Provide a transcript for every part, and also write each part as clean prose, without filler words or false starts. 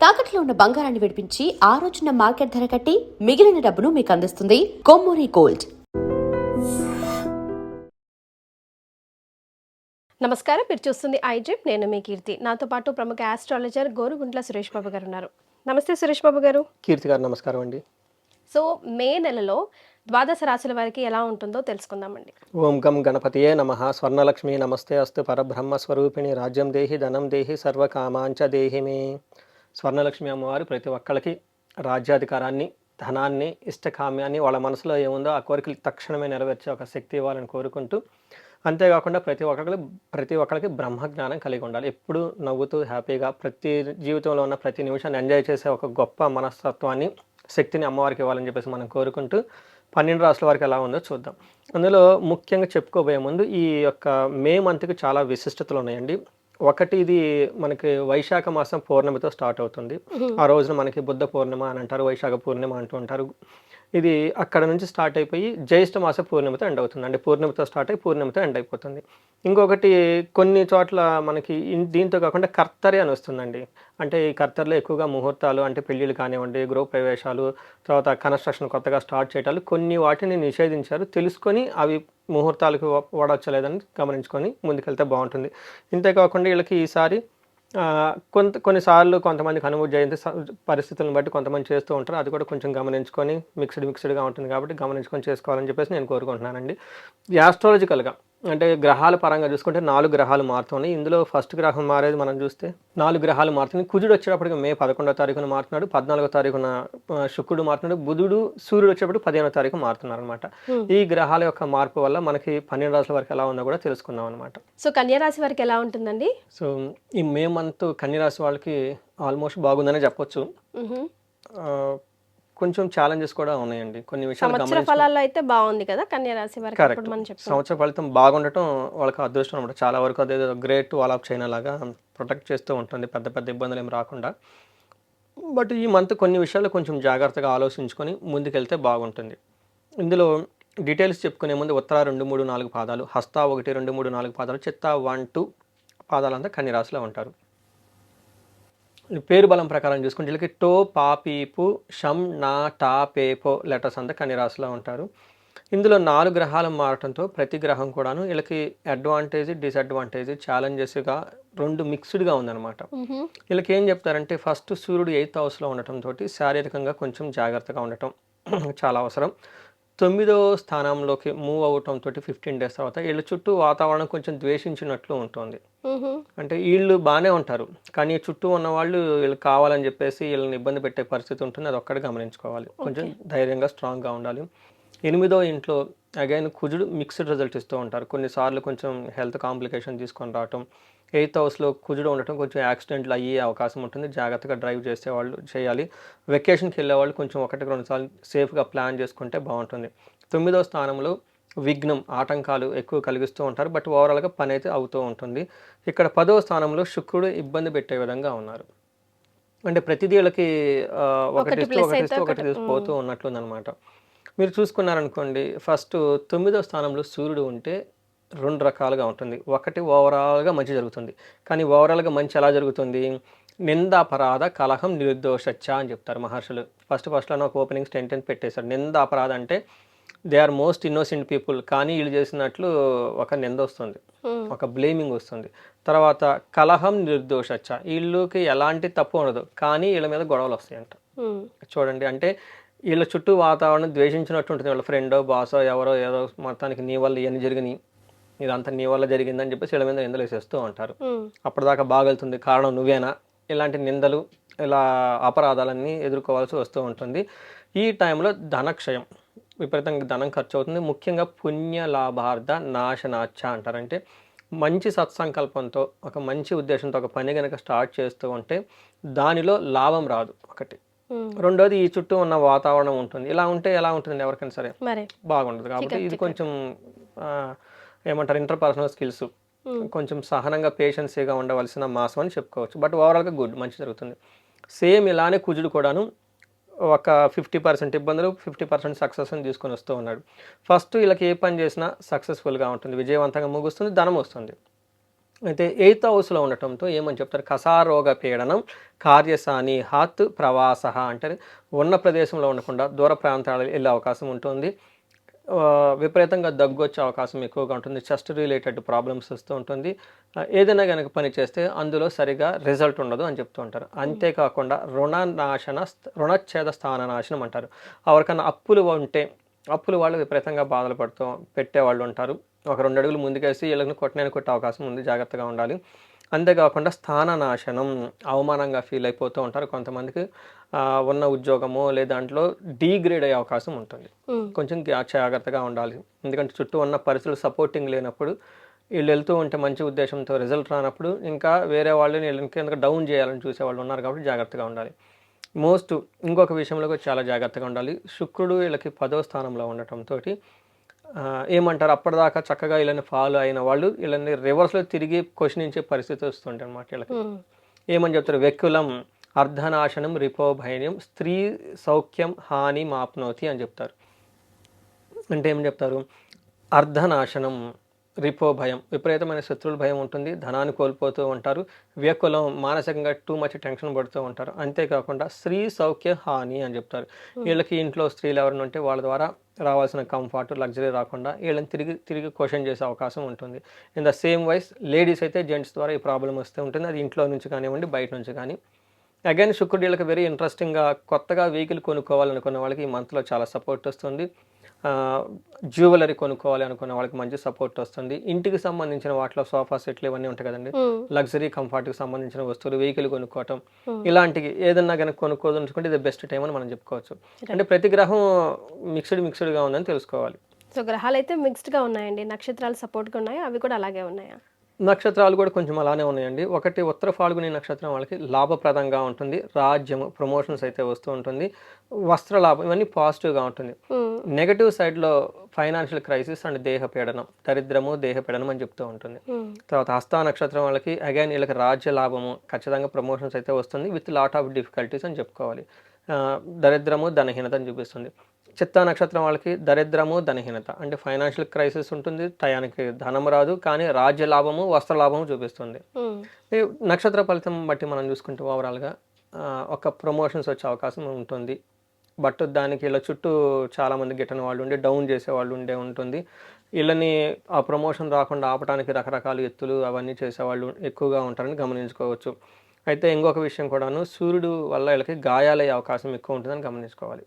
తాకట్లో ఉన్న బంగారాన్ని విడిపించి ఆ రోజున మార్కెట్ ధర కట్టి మిగిలిన డబ్బును మీకు అందిస్తుంది కొమ్మూరి గోల్డ్. నమస్కారం, మీరు చూస్తుంది ఐడ్రీమ్. నేను మీ కీర్తి. నాతో పాటు ప్రముఖ ఆస్ట్రాలజర్ గోరుగుంట్ల సురేష్ బాబు గారు ఉన్నారు. నమస్తే సురేష్ బాబు గారు. కీర్తి గారు నమస్కారం అండి. సో మే నెలలో ద్వాదశ రాశుల వారికి ఎలా ఉంటుందో తెలుసుకుందామండి. ఓం గం గణపతియే నమః. స్వర్ణలక్ష్మి నమస్తే అస్తు. పరబ్రహ్మ స్వరూపిణి రాజ్యం దేహి ధనం దేహి సర్వకామాంచ దేహి మే. స్వర్ణలక్ష్మి అమ్మవారు ప్రతి ఒక్కళ్ళకి రాజ్యాధికారాన్ని, ధనాన్ని, ఇష్టకామ్యాన్ని, వాళ్ళ మనసులో ఏముందో ఆ కోరికలు తక్షణమే నెరవేర్చే ఒక శక్తి ఇవ్వాలని కోరుకుంటూ, అంతేకాకుండా ప్రతి ఒక్కరికి బ్రహ్మజ్ఞానం కలిగి ఉండాలి. ఎప్పుడు నవ్వుతూ హ్యాపీగా ప్రతి జీవితంలో ఉన్న ప్రతి నిమిషాన్ని ఎంజాయ్ చేసే ఒక గొప్ప మనస్తత్వాన్ని, శక్తిని అమ్మవారికి ఇవ్వాలని చెప్పేసి మనం కోరుకుంటూ 12 రాష్ట్రాల వారికి ఎలా ఉందో చూద్దాం. అందులో ముఖ్యంగా చెప్పుకోబోయే ముందు ఈ యొక్క మే మంత్కి చాలా విశిష్టతలు ఉన్నాయండి. ఒకటి, ఇది మనకి వైశాఖ మాసం పౌర్ణమితో స్టార్ట్ అవుతుంది. ఆ రోజున మనకి బుద్ధ పూర్ణిమ అని అంటారు, వైశాఖ పూర్ణిమ అంటూ ఉంటారు. ఇది అక్కడ నుంచి స్టార్ట్ అయిపోయి జ్యేష్ఠ మాస పూర్ణిమతో ఎండ్ అవుతుంది. అంటే పూర్ణిమతో స్టార్ట్ అయ్యి పూర్ణిమతో ఎండ్ అయిపోతుంది. ఇంకొకటి, కొన్ని చోట్ల మనకి దీంతో కాకుండా కర్తరి అని వస్తుందండి. అంటే ఈ కర్తరిలో ఎక్కువగా ముహూర్తాలు, అంటే పెళ్ళిళ్ళు కానివ్వండి, గృహ ప్రవేశాలు, తర్వాత కన్స్ట్రక్షన్ కొత్తగా స్టార్ట్ చేయటాలు, కొన్ని వాటిని నిషేధించారు. తెలుసుకొని అవి ముహూర్తాలకు వాడొచ్చలేదని గమనించుకొని ముందుకెళ్తే బాగుంటుంది. ఇంతేకాకుండా వీళ్ళకి ఈసారి కొన్నిసార్లు కొంతమందికి హనుమ జయంతి పరిస్థితులను బట్టి కొంతమంది చేస్తూ ఉంటారు. అది కూడా కొంచెం గమనించుకొని మిక్స్డ్గా ఉంటుంది కాబట్టి గమనించుకొని చేసుకోవాలని చెప్పేసి నేను కోరుకుంటున్నానండి. యాస్ట్రాలజికల్గా అంటే గ్రహాల పరంగా చూసుకుంటే 4 గ్రహాలు మారుతున్నాయి. ఇందులో ఫస్ట్ గ్రహం మారేది మనం చూస్తే 4 గ్రహాలు మారుతున్నాయి. కుజుడు వచ్చేటప్పటికి మే 11వ తారీఖున మారుతున్నాడు, 14వ తారీఖున శుక్రుడు మారుతున్నాడు, బుధుడు, సూర్యుడు వచ్చేటప్పుడు 15వ తారీఖు మారుతున్నారు అనమాట. ఈ గ్రహాల యొక్క మార్పు వల్ల మనకి 12 రాశుల వరకు ఎలా ఉందో కూడా తెలుసుకుందాం అనమాట. సో కన్యా రాశి వారికి ఎలా ఉంటుందండి? సో ఈ మే మంత్ కన్యా రాశి వాళ్ళకి ఆల్మోస్ట్ బాగుందనే చెప్పొచ్చు. కొంచెం ఛాలెంజెస్ కూడా ఉన్నాయండి. కొన్ని విషయాలు సంవత్సర ఫలాల్లో అయితే బాగుంది కదా కన్యా రాశి వారికి. కరెక్ట్. సంవత్సర ఫలితం బాగుండటం వాళ్ళకి అదృష్టం అనమాట. చాలా వరకు అదే గ్రేట్ వాల్ ఆఫ్ చైనా లాగా ప్రొటెక్ట్ చేస్తూ ఉంటుంది, పెద్ద పెద్ద ఇబ్బందులు ఏమి రాకుండా. బట్ ఈ మంత్ కొన్ని విషయాలు కొంచెం జాగ్రత్తగా ఆలోచించుకొని ముందుకెళ్తే బాగుంటుంది. ఇందులో డీటెయిల్స్ చెప్పుకునే ముందు ఉత్తర 2, 3, 4 పాదాలు, హస్త 1, 2, 3, 4 పాదాలు, చిత్త 1, 2 పాదాలంతా కన్య రాశిలో ఉంటారు. పేరు బలం ప్రకారం చూసుకుంటే వీళ్ళకి టో, పా, పీపు, షమ్, నా, టా, పేపో లెటర్స్ అంతా కన్య రాశిలో ఉంటారు. ఇందులో 4 గ్రహాలు మారటంతో ప్రతి గ్రహం కూడాను వీళ్ళకి అడ్వాంటేజ్, డిసడ్వాంటేజ్, ఛాలెంజెస్గా 2 మిక్స్డ్గా ఉందన్నమాట. వీళ్ళకి ఏం చెప్తారంటే, ఫస్ట్ సూర్యుడు 8th హౌస్లో ఉండటంతో శారీరకంగా కొంచెం జాగ్రత్తగా ఉండటం చాలా అవసరం. 9వ స్థానంలోకి మూవ్ అవటంతో 15 డేస్ తర్వాత వీళ్ళ చుట్టూ వాతావరణం కొంచెం ద్వేషించినట్లు ఉంటుంది. అంటే వీళ్ళు బాగానే ఉంటారు, కానీ చుట్టూ ఉన్న వాళ్ళు వీళ్ళు కావాలని చెప్పేసి వీళ్ళని ఇబ్బంది పెట్టే పరిస్థితి ఉంటుంది. అది ఒక్కటి గమనించుకోవాలి. కొంచెం ధైర్యంగా స్ట్రాంగ్గా ఉండాలి. 8వ ఇంట్లో అగైన్ కుజుడు మిక్స్డ్ రిజల్ట్ ఇస్తూ ఉంటారు. కొన్నిసార్లు కొంచెం హెల్త్ కాంప్లికేషన్ తీసుకొని రావటం. 8th హౌస్లో కుజుడు ఉండటం కొంచెం యాక్సిడెంట్లు అయ్యే అవకాశం ఉంటుంది. జాగ్రత్తగా డ్రైవ్ చేసేవాళ్ళు చేయాలి. వెకేషన్కి వెళ్ళేవాళ్ళు కొంచెం 1-2 సార్లు సేఫ్గా ప్లాన్ చేసుకుంటే బాగుంటుంది. 9వ స్థానంలో విఘ్నం, ఆటంకాలు ఎక్కువ కలిగిస్తూ ఉంటారు. బట్ ఓవరాల్గా పని అయితే అవుతూ ఉంటుంది. ఇక్కడ 10వ స్థానంలో శుక్రుడు ఇబ్బంది పెట్టే విధంగా ఉన్నారు. అంటే ప్రతిదీ వీళ్ళకి ఒకటి తీసుకుపోతూ ఉన్నట్లుందనమాట. మీరు చూసుకున్నారనుకోండి, ఫస్ట్ 9వ స్థానంలో సూర్యుడు ఉంటే 2 రకాలుగా ఉంటుంది. ఒకటి ఓవరాల్గా మంచి జరుగుతుంది. కానీ ఓవరాల్గా మంచి ఎలా జరుగుతుంది? నిందాపరాధ కలహం నిర్దోషచ్చ అని చెప్తారు మహర్షులు. ఫస్ట్లోనే ఒక ఓపెనింగ్ సెంటెన్స్ పెట్టేశారు. నిందాపరాధ అంటే they are most innocent people, కానీ వీళ్ళు చేసినట్లు ఒక నింద వస్తుంది, ఒక బ్లేమింగ్ వస్తుంది. తర్వాత కలహం నిర్దోషచ్చ, వీళ్ళకి ఎలాంటి తప్పు ఉండదు, కానీ వీళ్ళ మీద గొడవలు వస్తాయంట. చూడండి, అంటే వీళ్ళ చుట్టూ వాతావరణం ద్వేషించినట్టు ఉంటుంది. వాళ్ళ ఫ్రెండో, బాసో, ఎవరో ఏదో మొత్తానికి నీ వల్ల ఇవన్నీ జరిగినాయి, ఇదంతా నీ వల్ల జరిగిందని చెప్పేసి వీళ్ళ మీద నిందలు వేసేస్తూ ఉంటారు. అప్పటిదాకా బాగలుతుంది, కారణం నువ్వేనా, ఇలాంటి నిందలు, ఇలా అపరాధాలన్నీ ఎదుర్కోవాల్సి వస్తూ ఉంటుంది. ఈ టైంలో ధనక్షయం, విపరీతంగా ధనం ఖర్చు అవుతుంది. ముఖ్యంగా పుణ్య లాభార్థ నాశనాచ అంటారంటే, మంచి సత్సంకల్పంతో, ఒక మంచి ఉద్దేశంతో ఒక పని కనుక స్టార్ట్ చేస్తూ ఉంటే దానిలో లాభం రాదు ఒకటి. రెండోది, ఈ చుట్టూ ఉన్న వాతావరణం ఉంటుంది. ఇలా ఉంటే ఎలా ఉంటుంది ఎవరికైనా సరే బాగుండదు. కాబట్టి ఇది కొంచెం ఏమంటారు, ఇంటర్పర్సనల్ స్కిల్స్, కొంచెం సహనంగా పేషెన్సీగా ఉండవలసిన మాసం అని చెప్పుకోవచ్చు. బట్ ఓవరాల్గా గుడ్, మంచి జరుగుతుంది. సేమ్ ఇలానే కుజుడు కూడాను ఒక 50% ఇబ్బందులు, 50% సక్సెస్ అని తీసుకొని వస్తూ ఉన్నాడు. ఫస్ట్ వీళ్ళకి ఏ పని చేసినా సక్సెస్ఫుల్గా ఉంటుంది, విజయవంతంగా ముగుస్తుంది, ధనం వస్తుంది. అయితే 8th హౌస్లో ఉండటంతో ఏమని చెప్తారు, కసారోగ పీడనం, కార్యసాని, హాత్ ప్రవాస అంటే ఉన్న ప్రదేశంలో ఉండకుండా దూర ప్రాంతాలకు వెళ్ళే అవకాశం ఉంటుంది. విపరీతంగా దగ్గు వచ్చే అవకాశం ఎక్కువగా ఉంటుంది. చెస్ట్ రిలేటెడ్ ప్రాబ్లమ్స్ వస్తూ ఉంటుంది. ఏదైనా కనుక పని చేస్తే అందులో సరిగా రిజల్ట్ ఉండదు అని చెప్తూ ఉంటారు. అంతేకాకుండా రుణచ్ఛేద స్థాన నాశనం అంటారు. ఎవరికన్నా అప్పులు ఉంటే అప్పులు వాళ్ళు విపరీతంగా బాధలు పెట్టేవాళ్ళు ఉంటారు. ఒక 2 అడుగులు ముందుకేసి వీళ్ళని కొట్టే అవకాశం ఉంది, జాగ్రత్తగా ఉండాలి. అంతేకాకుండా స్థాన నాశనం, అవమానంగా ఫీల్ అయిపోతూ ఉంటారు. కొంతమందికి ఉన్న ఉద్యోగము లేదా దాంట్లో డీగ్రేడ్ అయ్యే అవకాశం ఉంటుంది. కొంచెం జాగ్రత్తగా ఉండాలి. ఎందుకంటే చుట్టూ ఉన్న పరిస్థితులు సపోర్టింగ్ లేనప్పుడు వీళ్ళు వెళ్తూ ఉంటే మంచి ఉద్దేశంతో రిజల్ట్ రానప్పుడు ఇంకా వేరే వాళ్ళని వీళ్ళని కింద డౌన్ చేయాలని చూసేవాళ్ళు ఉన్నారు కాబట్టి జాగ్రత్తగా ఉండాలి. ఇంకొక విషయంలో కూడా చాలా జాగ్రత్తగా ఉండాలి. శుక్రుడు వీళ్ళకి 10వ స్థానంలో ఉండటంతో ఏమంటారు, అప్పటిదాకా చక్కగా వీళ్ళని ఫాలో అయిన వాళ్ళు వీళ్ళని రివర్స్లో తిరిగి క్వశ్చనించే పరిస్థితి వస్తుంటాయి అన్నమాట. వీళ్ళకి ఏమని చెప్తారు, వెక్కులం అర్ధనాశనం రిపోభైన్యం స్త్రీ సౌఖ్యం హాని మాప్నోతి అని చెప్తారు. అంటే ఏమని చెప్తారు, అర్ధనాశనం, రిపో భయం, విపరీతమైన శత్రువుల భయం ఉంటుంది. ధనాన్ని కోల్పోతూ ఉంటారు. వ్యకులం, మానసికంగా టూ మచ్ టెన్షన్ పడుతూ ఉంటారు. అంతేకాకుండా స్త్రీ సౌఖ్య హాని అని చెప్తారు. వీళ్ళకి ఇంట్లో స్త్రీలు ఎవరైనా ఉంటే వాళ్ళ ద్వారా రావాల్సిన కంఫర్ట్, లగ్జరీ రాకుండా వీళ్ళని తిరిగి క్వశ్చన్ చేసే అవకాశం ఉంటుంది. In the same wise ladies అయితే జెంట్స్ ద్వారా ఈ ప్రాబ్లం వస్తూ ఉంటుంది. అది ఇంట్లో నుంచి కానివ్వండి, బయట నుంచి కానీ. అగైన్ శుక్రుడు వీళ్ళకి వెరీ ఇంట్రెస్టింగ్గా కొత్తగా వెహికల్ కొనుక్కోవాలనుకున్న వాళ్ళకి ఈ మంత్లో చాలా సపోర్ట్ వస్తుంది. జ్యువెలరీ కొనుక్కోవాలి అనుకున్న వాళ్ళకి మంచి సపోర్ట్ వస్తుంది. ఇంటికి సంబంధించిన వాటిలో సోఫా సెట్లు ఇవన్నీ ఉంటాయి కదండి, లగ్జరీ కంఫర్ట్కి సంబంధించిన వస్తువులు, వెహికల్ కొనుక్కోవటం, ఇలాంటివి ఏదన్నా కనుక కొనుక్కోదలుచుకుంటే ఇది బెస్ట్ టైం అని మనం చెప్పుకోవచ్చు. అంటే ప్రతి గ్రహం మిక్స్డ్గా ఉందని తెలుసుకోవాలి. సో గ్రహాలు అయితే మిక్స్డ్గా ఉన్నాయండి, నక్షత్రాలు సపోర్ట్గా ఉన్నాయి, అవి కూడా అలాగే ఉన్నాయా? నక్షత్రాలు కూడా కొంచెం అలానే ఉన్నాయండి. ఒకటి ఉత్తర ఫాల్గుని నక్షత్రం వాళ్ళకి లాభప్రదంగా ఉంటుంది. రాజ్యము, ప్రమోషన్స్ అయితే వస్తూ ఉంటుంది. వస్త్ర లాభం, ఇవన్నీ పాజిటివ్గా ఉంటుంది. నెగటివ్ సైడ్లో ఫైనాన్షియల్ క్రైసిస్ అండ్ దేహపీడనం, దరిద్రము, దేహపీడనం అని చెప్తూ ఉంటుంది. తర్వాత హస్త నక్షత్రం వాళ్ళకి అగైన్ వీళ్ళకి రాజ్య లాభము, ఖచ్చితంగా ప్రమోషన్స్ అయితే వస్తుంది విత్ లాట్ ఆఫ్ డిఫికల్టీస్ అని చెప్పుకోవాలి. దరిద్రము, ధనహీనత అని చూపిస్తుంది. చిత్తా నక్షత్రం వాళ్ళకి దరిద్రము, ధనహీనత అంటే ఫైనాన్షియల్ క్రైసిస్ ఉంటుంది, టయానికి ధనం రాదు, కానీ రాజ్య లాభము, వస్త్ర లాభము చూపిస్తుంది. ఈ నక్షత్ర ఫలితం బట్టి మనం చూసుకుంటే ఓవరాల్గా ఒక ప్రమోషన్స్ వచ్చే అవకాశం ఉంటుంది. బట్ దానికి ఇలా చుట్టూ చాలామంది గిట్టని వాళ్ళు ఉండి డౌన్ చేసే వాళ్ళు ఉంటుంది. వీళ్ళని ఆ ప్రమోషన్ రాకుండా ఆపడానికి రకరకాల ఎత్తులు అవన్నీ చేసేవాళ్ళు ఎక్కువగా ఉంటారని గమనించుకోవచ్చు. అయితే ఇంకొక విషయం కూడాను, సూర్యుడు వల్ల వీళ్ళకి గాయాలయ్యే అవకాశం ఎక్కువ ఉంటుందని గమనించుకోవాలి.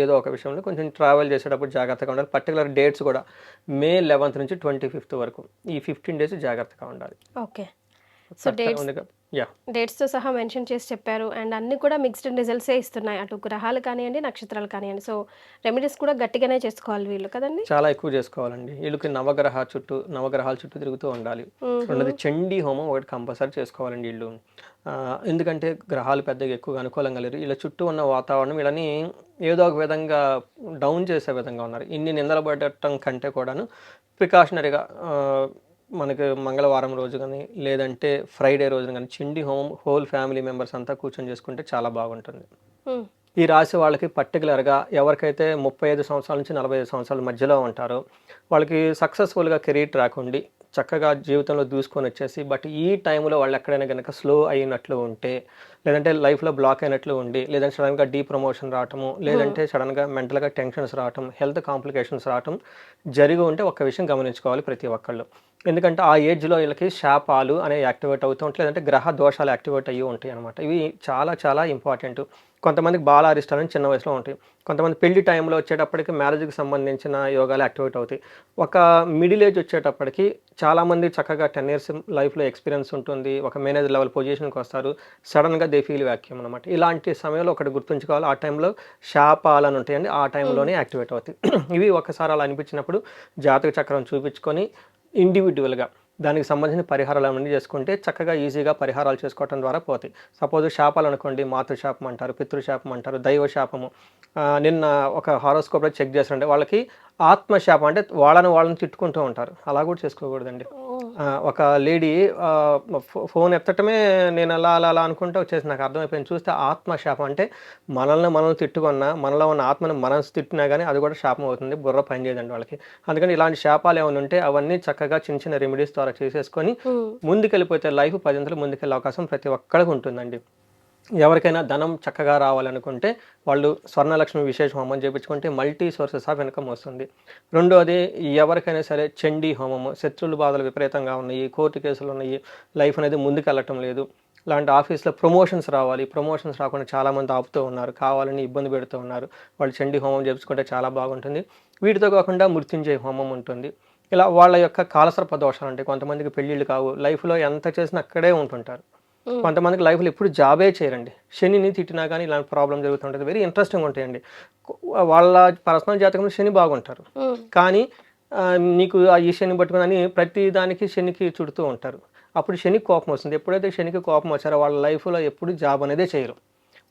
ఏదో ఒక విషయంలో కొంచెం ట్రావెల్ చేసేటప్పుడు జాగ్రత్తగా ఉండాలి. పర్టికులర్ డేట్స్ కూడా May 11th నుంచి 25th వరకు, ఈ 15 days జాగ్రత్తగా ఉండాలి. ఓకే, సో డేట్స్తో సహా మెన్షన్ చేసి చెప్పారు. అండ్ అన్నీ కూడా మిక్స్డ్ రిజల్ట్సే ఇస్తున్నాయి, అటు గ్రహాలు కానివ్వండి, నక్షత్రాలు కానివ్వండి. సో రెమెడీస్ కూడా గట్టిగానే చేసుకోవాలి వీళ్ళు కదండి, చాలా ఎక్కువ చేసుకోవాలండి. వీళ్ళకి నవగ్రహాల చుట్టూ తిరుగుతూ ఉండాలి. రెండోది చండీ హోమం ఒకటి కంపల్సరీ చేసుకోవాలండి వీళ్ళు. ఎందుకంటే గ్రహాలు పెద్దగా ఎక్కువగా అనుకూలంగా లేరు. వీళ్ళ చుట్టూ ఉన్న వాతావరణం వీళ్ళని ఏదో ఒక విధంగా డౌన్ చేసే విధంగా ఉన్నారు. ఇన్ని నిందలు పడటం కంటే కూడాను ప్రికాషనరీగా మనకి మంగళవారం రోజు కానీ లేదంటే ఫ్రైడే రోజున కానీ చండీ హోమం హోల్ ఫ్యామిలీ మెంబర్స్ అంతా కూర్చొని చేసుకుంటే చాలా బాగుంటుంది. ఈ రాశి వాళ్ళకి పర్టికులర్గా ఎవరికైతే 35 సంవత్సరాల నుంచి 45 సంవత్సరాల మధ్యలో ఉంటారో వాళ్ళకి సక్సెస్ఫుల్గా కెరీర్ ట్రాక్ ఉండి చక్కగా జీవితంలో దూసుకొని వచ్చేసి, బట్ ఈ టైంలో వాళ్ళు ఎక్కడైనా కనుక స్లో అయినట్లు ఉంటే, లేదంటే లైఫ్లో బ్లాక్ అయినట్లు ఉండి, లేదంటే సడన్గా ప్రమోషన్ రావటము, లేదంటే సడన్గా మెంటల్గా టెన్షన్స్ రావటం, హెల్త్ కాంప్లికేషన్స్ రావటం జరిగి ఉంటే ఒక్క విషయం గమనించుకోవాలి ప్రతి ఒక్కళ్ళు. ఎందుకంటే ఆ ఏజ్లో వీళ్ళకి శాపాలు అనేవి యాక్టివేట్ అవుతూ ఉంటాయి, లేదంటే గ్రహ దోషాలు యాక్టివేట్ అయ్యి ఉంటాయి అనమాట. ఇవి చాలా చాలా ఇంపార్టెంట్. కొంతమందికి బాలారిష్టాలని చిన్న వయసులో ఉంటాయి, కొంతమంది పెళ్లి టైంలో వచ్చేటప్పటికి మ్యారేజ్కి సంబంధించిన యోగాలు యాక్టివేట్ అవుతాయి. ఒక మిడిల్ ఏజ్ వచ్చేటప్పటికి చాలామంది చక్కగా 10 years లైఫ్లో ఎక్స్పీరియన్స్ ఉంటుంది, ఒక మేనేజర్ లెవెల్ పొజిషన్కి వస్తారు, సడన్గా దే ఫీల్ వ్యాక్యూమ్ అనమాట. ఇలాంటి సమయంలో ఒకటి గుర్తుంచుకోవాలి, ఆ టైంలో శాపాలని ఉంటాయండి, ఆ టైంలోనే యాక్టివేట్ అవుతాయి. ఇవి ఒకసారి అలా అనిపించినప్పుడు జాతక చక్రం చూపించుకొని ఇండివిజువల్గా దానికి సంబంధించిన పరిహారాలు అవన్నీ చేసుకుంటే చక్కగా ఈజీగా పరిహారాలు చేసుకోవడం ద్వారా పోతాయి. సపోజ్ శాపాలు అనుకోండి, మాతృశాపం అంటారు, పితృశాపం అంటారు, దైవ శాపము. నిన్న ఒక హారోస్కోప్లో చెక్ చేస్తుంటే వాళ్ళకి ఆత్మశాపం అంటే వాళ్ళని తిట్టుకుంటూ ఉంటారు. అలా కూడా చేసుకోకూడదండి. ఒక లేడీ ఫోన్ ఎత్తటమే నేను అలా అనుకుంటూ వచ్చేసి నాకు అర్థమైపోయింది. చూస్తే ఆత్మశాపం అంటే మనల్ని తిట్టుకున్నా, మనలో ఉన్న ఆత్మను మనం తిట్టినా కానీ అది కూడా శాపం అవుతుంది. బుర్ర పని చేయదండి వాళ్ళకి. అందుకని ఇలాంటి శాపాలు ఏమైనా ఉంటే అవన్నీ చక్కగా చిన్న చిన్న రెమెడీస్ ద్వారా చేసేసుకొని ముందుకెళ్ళిపోతే లైఫ్ 10 ముందుకెళ్ళే అవకాశం ప్రతి ఒక్కరికి ఉంటుందండి. ఎవరికైనా ధనం చక్కగా రావాలనుకుంటే వాళ్ళు స్వర్ణలక్ష్మి విశేష హోమం చేయించుకుంటే మల్టీ సోర్సెస్ ఆఫ్ ఇన్కమ్ వస్తుంది. రెండోది ఎవరికైనా సరే చండీ హోమము, శత్రువుల బాధలు విపరీతంగా ఉన్నాయి, కోర్టు కేసులు ఉన్నాయి, లైఫ్ అనేది ముందుకెళ్ళటం లేదు, ఇలాంటి ఆఫీస్లో ప్రమోషన్స్ రావాలి, ప్రమోషన్స్ రాకుండా చాలామంది ఆపుతూ ఉన్నారు, కావాలని ఇబ్బంది పెడుతూ ఉన్నారు, వాళ్ళు చండీ హోమం చేయించుకుంటే చాలా బాగుంటుంది. వీటితో కాకుండా మృత్యుంజయ హోమం ఉంటుంది. ఇలా వాళ్ళ యొక్క కాలసర్ప దోషాలు ఉంటాయి. కొంతమందికి పెళ్ళిళ్ళు కావు, లైఫ్లో ఎంత చేసినా అక్కడే ఉంటుంటారు. కొంతమందికి లైఫ్లో ఎప్పుడు జాబే చేయరండి. శనిని తిట్టినా కానీ ఇలాంటి ప్రాబ్లం జరుగుతుంటుంది. వెరీ ఇంట్రెస్టింగ్ ఉంటాయండి. వాళ్ళ పర్సనల్ జాతకంలో శని బాగుంటారు, కానీ నీకు ఈ శని పట్టుకుని ప్రతి దానికి శనికి చుడుతూ ఉంటారు. అప్పుడు శనికి కోపం వస్తుంది. ఎప్పుడైతే శనికి కోపం వచ్చారో వాళ్ళ లైఫ్లో ఎప్పుడు జాబ్ అనేదే చేయరు.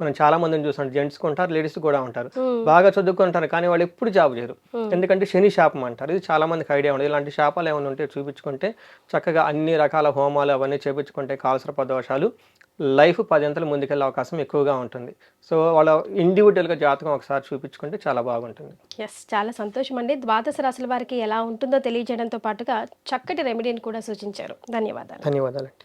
మనం చాలా మందిని చూస్తాం, జెంట్స్కి ఉంటారు, లేడీస్ కూడా ఉంటారు, బాగా చదువుకుంటారు కానీ వాళ్ళు ఎప్పుడు జాబ్ చేయరు. ఎందుకంటే శని శాపం అంటారు. ఇది చాలా మందికి ఐడియా ఉండదు. ఇలాంటి శాపాలు ఏమైనా ఉంటే చూపించుకుంటే చక్కగా అన్ని రకాల హోమాలు అవన్నీ చేపించుకుంటే కాలసర్ప దోషాలు లైఫ్ 10 ముందుకెళ్ళే అవకాశం ఎక్కువగా ఉంటుంది. సో వాళ్ళ ఇండివిజువల్గా జాతకం ఒకసారి చూపించుకుంటే చాలా బాగుంటుంది. ఎస్, చాలా సంతోషం అండి. ద్వాదశ రాశుల వారికి ఎలా ఉంటుందో తెలియజేయడంతో పాటుగా చక్కటి రెమెడీని కూడా సూచించారు. ధన్యవాదాలు. ధన్యవాదాలండి.